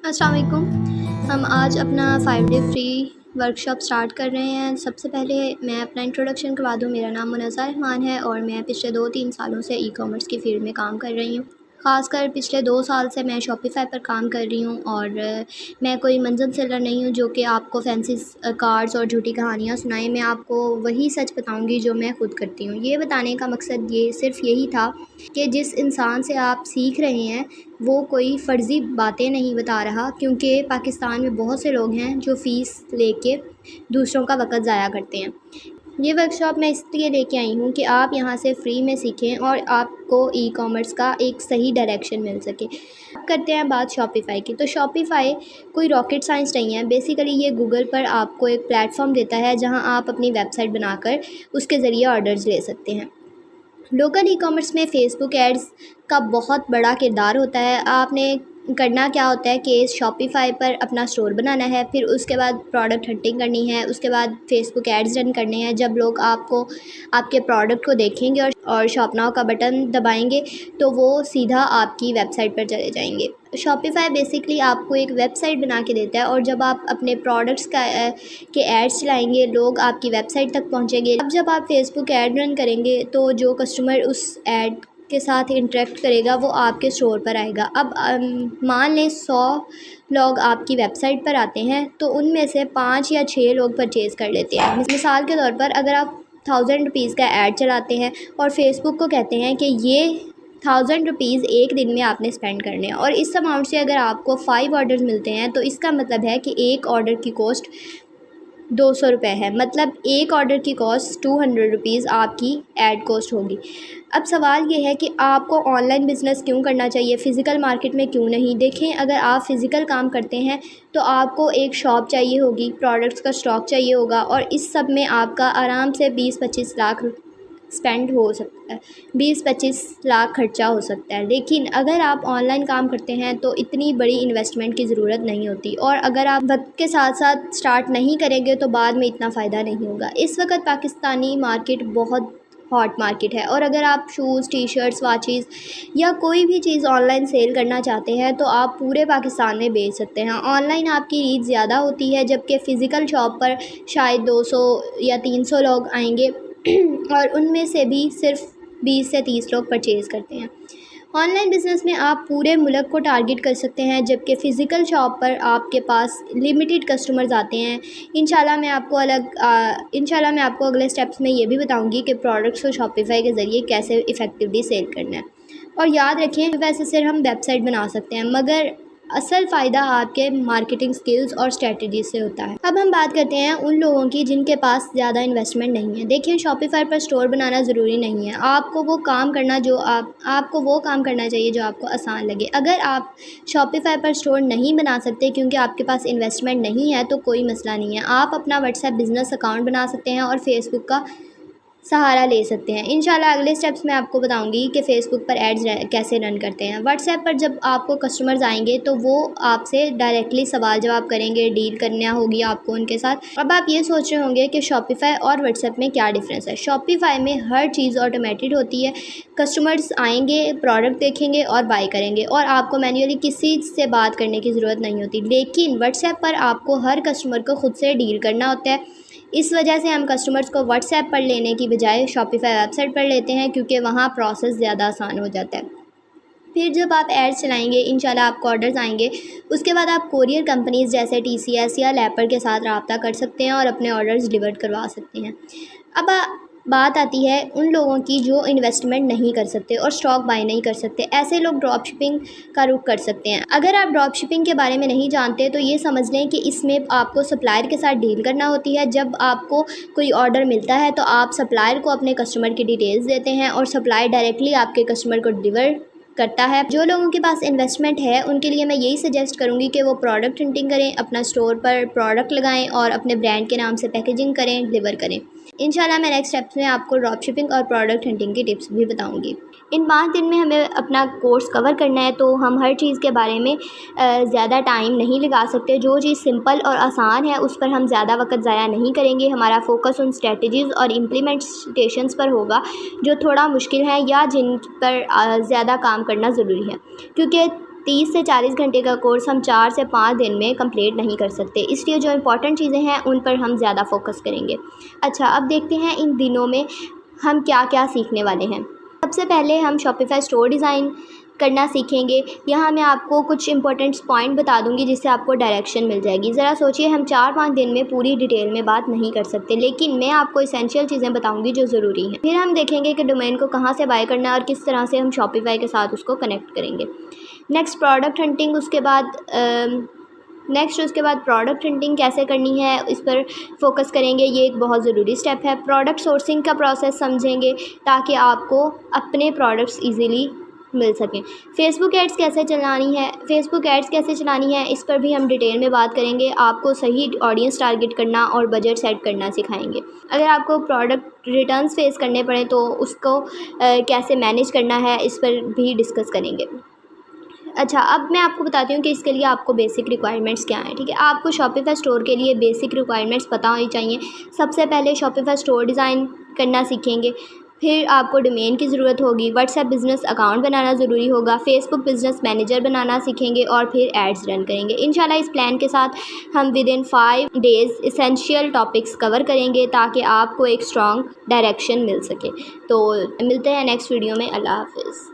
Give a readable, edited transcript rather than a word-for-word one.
السلام علیکم۔ ہم آج اپنا 5 ڈے فری ورکشاپ سٹارٹ کر رہے ہیں۔ سب سے پہلے میں اپنا انٹروڈکشن کروا دوں۔ میرا نام منزہ رحمان ہے اور میں پچھلے 2-3 سالوں سے ای کامرس کی فیلڈ میں کام کر رہی ہوں۔ خاص کر پچھلے 2 سال سے میں شاپیفائی پر کام کر رہی ہوں اور میں کوئی منزل سیلر نہیں ہوں جو کہ آپ کو فینسی کارڈز اور جھوٹی کہانیاں سنائیں۔ میں آپ کو وہی سچ بتاؤں گی جو میں خود کرتی ہوں۔ یہ بتانے کا مقصد صرف یہی تھا کہ جس انسان سے آپ سیکھ رہے ہیں وہ کوئی فرضی باتیں نہیں بتا رہا، کیونکہ پاکستان میں بہت سے لوگ ہیں جو فیس لے کے دوسروں کا وقت ضائع کرتے ہیں۔ یہ ورکشاپ میں اس لیے لے کے آئی ہوں کہ آپ یہاں سے فری میں سیکھیں اور آپ کو ای کامرس کا ایک صحیح ڈائریکشن مل سکے۔ اب کرتے ہیں بات شاپیفائی کی۔ تو شاپیفائی کوئی راکٹ سائنس نہیں ہے۔ بیسیکلی یہ گوگل پر آپ کو ایک پلیٹ فارم دیتا ہے جہاں آپ اپنی ویب سائٹ بنا کر اس کے ذریعے آرڈرز لے سکتے ہیں۔ لوکل ای کامرس میں فیس بک ایڈز کا بہت بڑا کردار ہوتا ہے۔ آپ نے کرنا کیا ہوتا ہے کہ شاپیفائی پر اپنا سٹور بنانا ہے، پھر اس کے بعد پروڈکٹ ہنٹنگ کرنی ہے، اس کے بعد فیس بک ایڈز رن کرنے ہیں۔ جب لوگ آپ کے پروڈکٹ کو دیکھیں گے اور شاپ ناؤ کا بٹن دبائیں گے تو وہ سیدھا آپ کی ویب سائٹ پر چلے جائیں گے۔ شاپیفائی بیسکلی آپ کو ایک ویب سائٹ بنا کے دیتا ہے اور جب آپ اپنے پروڈکٹس کے ایڈز چلائیں گے لوگ آپ کی ویب سائٹ تک پہنچیں گے۔ اب جب آپ فیس بک ایڈ رن کریں گے تو جو کسٹمر اس ایڈ کے ساتھ انٹریکٹ کرے گا وہ آپ کے اسٹور پر آئے گا۔ اب مان لیں 100 لوگ آپ کی ویب سائٹ پر آتے ہیں تو ان میں سے 5 یا 6 لوگ پرچیز کر لیتے ہیں۔ مثال کے طور پر اگر آپ 1000 روپیز کا ایڈ چلاتے ہیں اور فیس بک کو کہتے ہیں کہ یہ 1000 روپیز ایک دن میں آپ نے اسپینڈ کرنے ہیں، اور اس اماؤنٹ سے اگر آپ کو 5 آرڈرز ملتے ہیں تو اس کا مطلب ہے کہ ایک آرڈر کی کاسٹ 200 روپے ہے، مطلب ایک آرڈر کی کاسٹ 200 روپیز آپ کی ایڈ کاسٹ ہوگی۔ اب سوال یہ ہے کہ آپ کو آن لائن بزنس کیوں کرنا چاہیے، فزیکل مارکیٹ میں کیوں نہیں؟ دیکھیں، اگر آپ فزیکل کام کرتے ہیں تو آپ کو ایک شاپ چاہیے ہوگی، پروڈکٹس کا اسٹاک چاہیے ہوگا، اور اس سب میں آپ کا آرام سے 20-25 لاکھ اسپینڈ ہو سکتا ہے، 20-25 لاکھ خرچہ ہو سکتا ہے۔ لیکن اگر آپ آن لائن کام کرتے ہیں تو اتنی بڑی انویسٹمنٹ کی ضرورت نہیں ہوتی، اور اگر آپ وقت کے ساتھ ساتھ سٹارٹ نہیں کریں گے تو بعد میں اتنا فائدہ نہیں ہوگا۔ اس وقت پاکستانی مارکیٹ بہت ہاٹ مارکیٹ ہے، اور اگر آپ شوز، ٹی شرٹس، واچز یا کوئی بھی چیز آن لائن سیل کرنا چاہتے ہیں تو آپ پورے پاکستان میں بیچ سکتے ہیں۔ آن لائن آپ کی ریچ زیادہ ہوتی ہے، جبکہ فزیکل شاپ پر شاید 200 یا 300 لوگ آئیں گے اور ان میں سے بھی صرف 20 سے 30 لوگ پرچیز کرتے ہیں۔ آن لائن بزنس میں آپ پورے ملک کو ٹارگٹ کر سکتے ہیں، جبکہ فزیکل شاپ پر آپ کے پاس لمیٹڈ کسٹمرز آتے ہیں۔ انشاءاللہ میں آپ کو اگلے سٹیپس میں یہ بھی بتاؤں گی کہ پروڈکٹس کو شاپیفائی کے ذریعے کیسے ایفیکٹولی سیل کرنا ہے۔ اور یاد رکھیں، ویسے صرف ہم ویب سائٹ بنا سکتے ہیں، مگر اصل فائدہ آپ کے مارکیٹنگ سکلز اور اسٹریٹجیز سے ہوتا ہے۔ اب ہم بات کرتے ہیں ان لوگوں کی جن کے پاس زیادہ انویسٹمنٹ نہیں ہے۔ دیکھیں، شاپیفائی پر سٹور بنانا ضروری نہیں ہے۔ آپ کو وہ کام کرنا چاہیے جو آپ کو آسان لگے۔ اگر آپ شاپیفائی پر سٹور نہیں بنا سکتے کیونکہ آپ کے پاس انویسٹمنٹ نہیں ہے تو کوئی مسئلہ نہیں ہے، آپ اپنا واٹس ایپ بزنس اکاؤنٹ بنا سکتے ہیں اور فیس بک کا سہارا لے سکتے ہیں۔ انشاءاللہ اگلے سٹیپس میں آپ کو بتاؤں گی کہ فیس بک پر ایڈز کیسے رن کرتے ہیں۔ واٹس ایپ پر جب آپ کو کسٹمرز آئیں گے تو وہ آپ سے ڈائریکٹلی سوال جواب کریں گے، ڈیل کرنا ہوگی آپ کو ان کے ساتھ۔ اب آپ یہ سوچ رہے ہوں گے کہ شاپیفائی اور واٹس ایپ میں کیا ڈفرینس ہے۔ شاپیفائی میں ہر چیز آٹومیٹڈ ہوتی ہے، کسٹمرز آئیں گے، پروڈکٹ دیکھیں گے اور بائی کریں گے، اور آپ کو مینولی کسی سے بات کرنے کی ضرورت نہیں ہوتی۔ لیکن واٹس ایپ پر آپ کو ہر کسٹمر کو خود سے ڈیل کرنا ہوتا ہے۔ اس وجہ سے ہم کسٹمرز کو واٹس ایپ پر لینے کی بجائے شاپیفائی ویب سائٹ پر لیتے ہیں، کیونکہ وہاں پروسیس زیادہ آسان ہو جاتا ہے۔ پھر جب آپ ایڈز چلائیں گے انشاءاللہ آپ کو آرڈرز آئیں گے۔ اس کے بعد آپ کوریئر کمپنیز جیسے TCS یا لیپر کے ساتھ رابطہ کر سکتے ہیں اور اپنے آرڈرز ڈیلیور کروا سکتے ہیں۔ اب بات آتی ہے ان لوگوں کی جو انویسٹمنٹ نہیں کر سکتے اور اسٹاک بائی نہیں کر سکتے۔ ایسے لوگ ڈراپ شپنگ کا رخ کر سکتے ہیں۔ اگر آپ ڈراپ شپنگ کے بارے میں نہیں جانتے تو یہ سمجھ لیں کہ اس میں آپ کو سپلائر کے ساتھ ڈیل کرنا ہوتی ہے۔ جب آپ کو کوئی آرڈر ملتا ہے تو آپ سپلائر کو اپنے کسٹمر کی ڈیٹیلز دیتے ہیں اور سپلائر ڈائریکٹلی آپ کے کسٹمر کو ڈیلیور کرتا ہے۔ جو لوگوں کے پاس انویسٹمنٹ ہے ان کے لیے میں یہی سجیسٹ کروں گی کہ وہ پروڈکٹ ہنٹنگ کریں، اپنا اسٹور پر پروڈکٹ لگائیں اور اپنے برانڈ کے نام سے پیکیجنگ کریں، ڈیلیور کریں۔ انشاءاللہ میں نیکسٹ اسٹیپس میں آپ کو ڈراپ شپنگ اور پروڈکٹ ہنٹنگ کی ٹپس بھی بتاؤں گی۔ ان 5 دن میں ہمیں اپنا کورس کور کرنا ہے تو ہم ہر چیز کے بارے میں زیادہ ٹائم نہیں لگا سکتے۔ جو چیز سمپل اور آسان ہے اس پر ہم زیادہ وقت ضائع نہیں کریں گے۔ ہمارا فوکس ان اسٹریٹجیز اور امپلیمنٹیشنز پر ہوگا جو تھوڑا مشکل ہے یا جن پر زیادہ کام کرنا ضروری ہے، کیونکہ 30 سے 40 گھنٹے کا کورس ہم 4 سے 5 دن میں کمپلیٹ نہیں کر سکتے، اس لیے جو امپورٹنٹ چیزیں ہیں ان پر ہم زیادہ فوکس کریں گے۔ اچھا، اب دیکھتے ہیں ان دنوں میں ہم کیا کیا سیکھنے والے ہیں۔ سب سے پہلے ہم شاپیفائی اسٹور ڈیزائن کرنا سیکھیں گے۔ یہاں میں آپ کو کچھ امپورٹنٹ پوائنٹ بتا دوں گی جس سے آپ کو ڈائریکشن مل جائے گی۔ ذرا سوچئے، ہم 4-5 دن میں پوری ڈیٹیل میں بات نہیں کر سکتے، لیکن میں آپ کو اسینشیل چیزیں بتاؤں گی جو ضروری ہیں۔ پھر ہم دیکھیں گے کہ ڈومین کو کہاں سے بائی کرنا ہے اور کس طرح سے ہم شاپیفائی کے ساتھ اس کو کنیکٹ کریں گے۔ نیکسٹ پروڈکٹ ہنٹنگ، اس کے بعد پروڈکٹ ہنٹنگ کیسے کرنی ہے اس پر فوکس کریں گے، یہ ایک بہت ضروری سٹیپ ہے۔ پروڈکٹ سورسنگ کا پروسیس سمجھیں گے تاکہ آپ کو اپنے پروڈکٹس ایزیلی مل سکیں۔ فیس بک ایڈس کیسے چلانی ہے اس پر بھی ہم ڈیٹیل میں بات کریں گے۔ آپ کو صحیح آڈینس ٹارگٹ کرنا اور بجٹ سیٹ کرنا سکھائیں گے۔ اگر آپ کو پروڈکٹ ریٹرنز فیس کرنے پڑیں تو اس کو کیسے مینیج کرنا ہے اس پر بھی ڈسکس کریں گے۔ اچھا، اب میں آپ کو بتاتی ہوں کہ اس کے لیے آپ کو بیسک ریکوائرمنٹس کیا ہیں، ٹھیک ہے۔ آپ کو شاپیفائی اسٹور کے لیے بیسک ریکوائرمنٹس پتہ ہونی چاہیے۔ سب سے پہلے شاپیفائی اسٹور ڈیزائن کرنا سیکھیں گے، پھر آپ کو ڈومین کی ضرورت ہوگی، واٹس ایپ بزنس اکاؤنٹ بنانا ضروری ہوگا، فیس بک بزنس مینیجر بنانا سیکھیں گے اور پھر ایڈز رن کریں گے۔ انشاءاللہ اس پلان کے ساتھ ہم ودن 5 days اسینشیل ٹاپکس کور کریں گے تاکہ آپ کو ایک اسٹرانگ ڈائریکشن مل سکے۔ تو ملتے ہیں نیکسٹ ویڈیو میں۔ اللہ حافظ۔